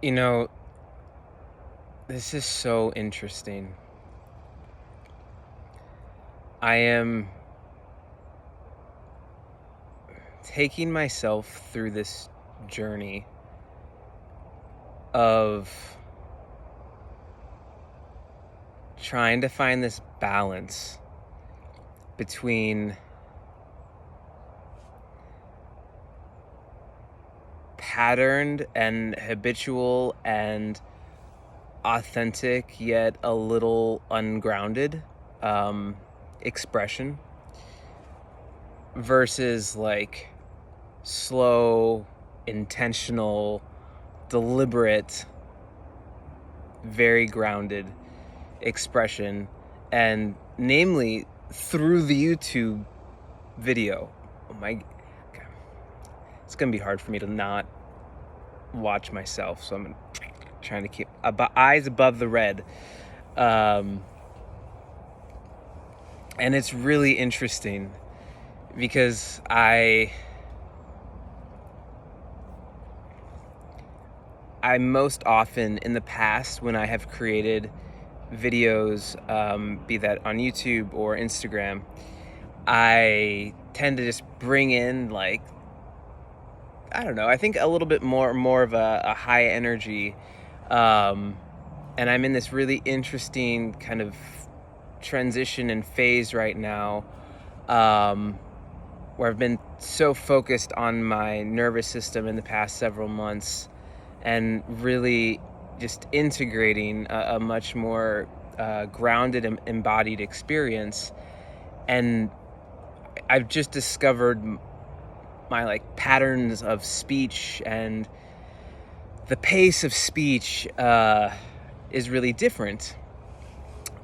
You know, this is so interesting. I am taking myself through this journey of trying to find this balance between patterned and habitual and authentic yet a little ungrounded expression versus like slow, intentional, deliberate, very grounded expression, and namely through the YouTube video. Oh my God. It's gonna be hard for me to not watch myself, so I'm trying to keep eyes above the red. And it's really interesting because I most often in the past, when I have created videos, be that on YouTube or Instagram, I tend to just bring in, like, I don't know, I think a little bit more of a high energy, and I'm in this really interesting kind of transition and phase right now, where I've been so focused on my nervous system in the past several months and really just integrating a much more grounded and embodied experience. And I've just discovered my like patterns of speech, and the pace of speech is really different.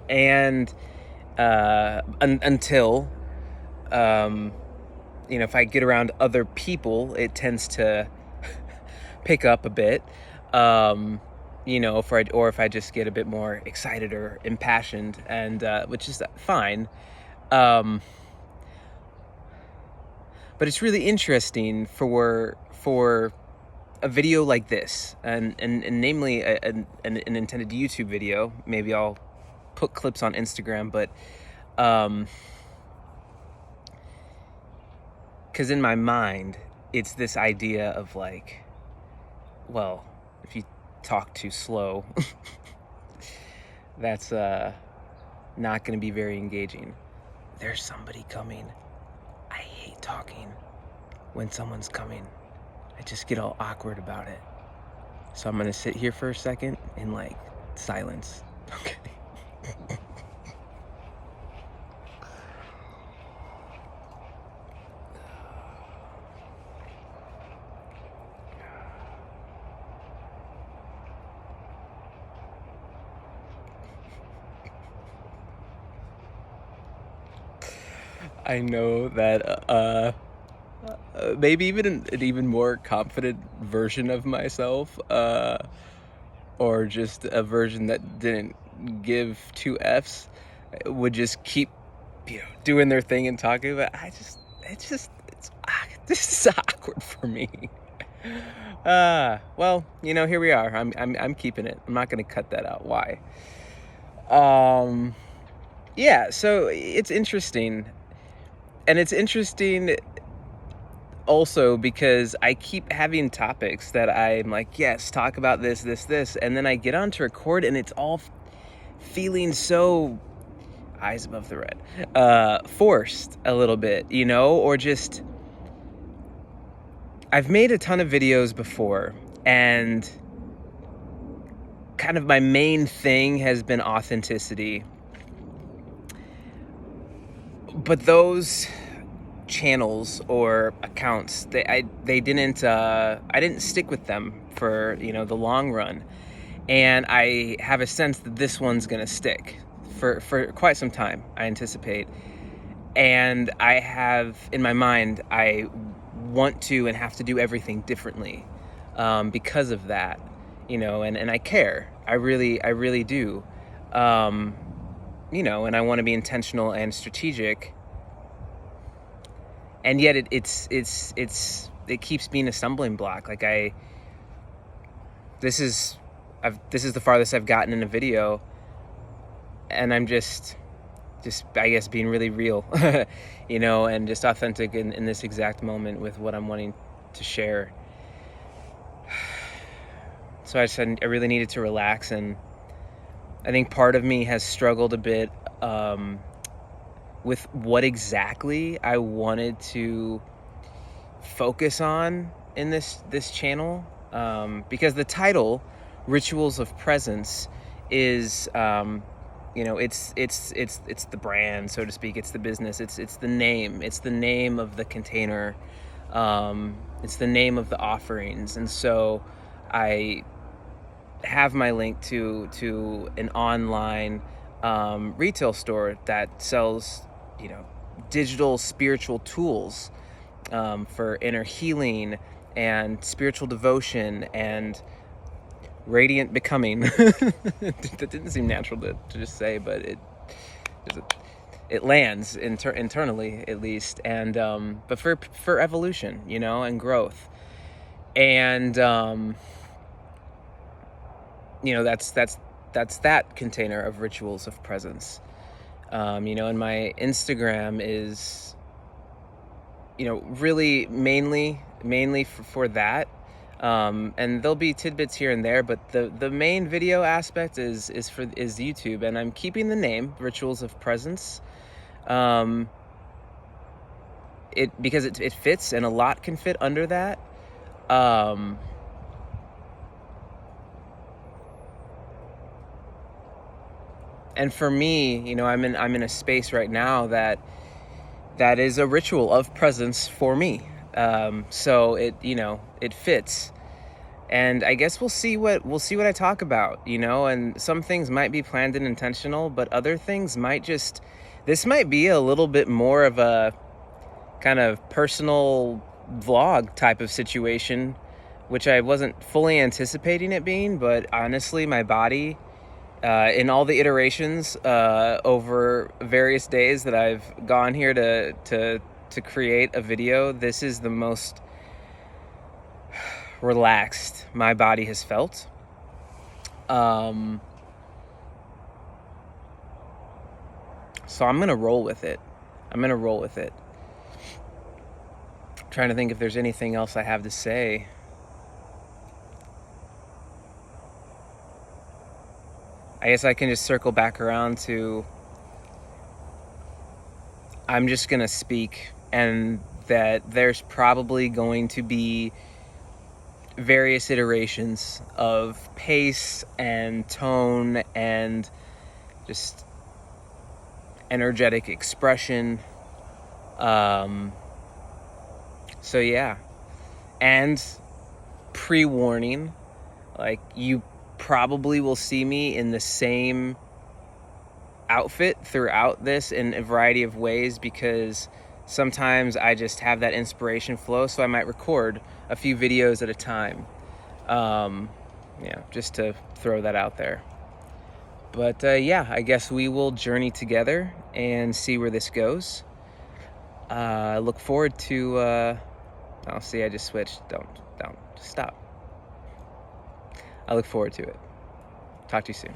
And until if I get around other people, it tends to pick up a bit. If I just get a bit more excited or impassioned, and which is fine. But it's really interesting for a video like this, and namely an intended YouTube video. Maybe I'll put clips on Instagram, but because in my mind, it's this idea of like, well, if you talk too slow, that's not going to be very engaging. There's somebody coming. I hate talking when someone's coming. I just get all awkward about it. So I'm going to sit here for a second in like silence. Okay. I know that maybe even an even more confident version of myself, or just a version that didn't give two F's, would just keep doing their thing and talking. But this is awkward for me. Well, here we are. I'm keeping it. I'm not gonna cut that out. Why? Yeah, so it's interesting. And it's interesting also because I keep having topics that I'm like, yes, talk about this, and then I get on to record and it's all feeling so eyes above the red, forced a little bit, or just, I've made a ton of videos before, and kind of my main thing has been authenticity. But those channels or accounts, I didn't stick with them for the long run, and I have a sense that this one's gonna stick for quite some time, I anticipate. And I have in my mind, I want to and have to do everything differently, because of that, and I care. I really do. And I want to be intentional and strategic. And yet it keeps being a stumbling block. Like this is the farthest I've gotten in a video, and I'm just I guess being really real, and just authentic in this exact moment with what I'm wanting to share. So I said I really needed to relax, and I think part of me has struggled a bit with what exactly I wanted to focus on in this channel, because the title, Rituals of Presence, is it's the brand, so to speak. It's the business. It's the name. It's the name of the container. It's the name of the offerings. And so I have my link to an online retail store that sells digital spiritual tools for inner healing and spiritual devotion and radiant becoming. That didn't seem natural to just say, but it lands internally, at least. And but for evolution, and growth, and that's that container of Rituals of Presence. And my Instagram is really mainly for that. And there'll be tidbits here and there, but the main video aspect is YouTube, and I'm keeping the name Rituals of Presence, because it fits, and a lot can fit under that. And for me, I'm in a space right now that is a ritual of presence for me. So it fits. And I guess we'll see what I talk about, and some things might be planned and intentional, but other things this might be a little bit more of a kind of personal vlog type of situation, which I wasn't fully anticipating it being, but honestly, my body, in all the iterations over various days that I've gone here to create a video, this is the most relaxed my body has felt. So I'm gonna roll with it. I'm trying to think if there's anything else I have to say. I guess I can just circle back around to, I'm just gonna speak, and that there's probably going to be various iterations of pace and tone and just energetic expression. So yeah, and pre-warning, like, you probably will see me in the same outfit throughout this in a variety of ways, because sometimes I just have that inspiration flow, so I might record a few videos at a time, just to throw that out there. But I guess we will journey together and see where this goes. I look forward to I just switched. Don't just stop. I look forward to it. Talk to you soon.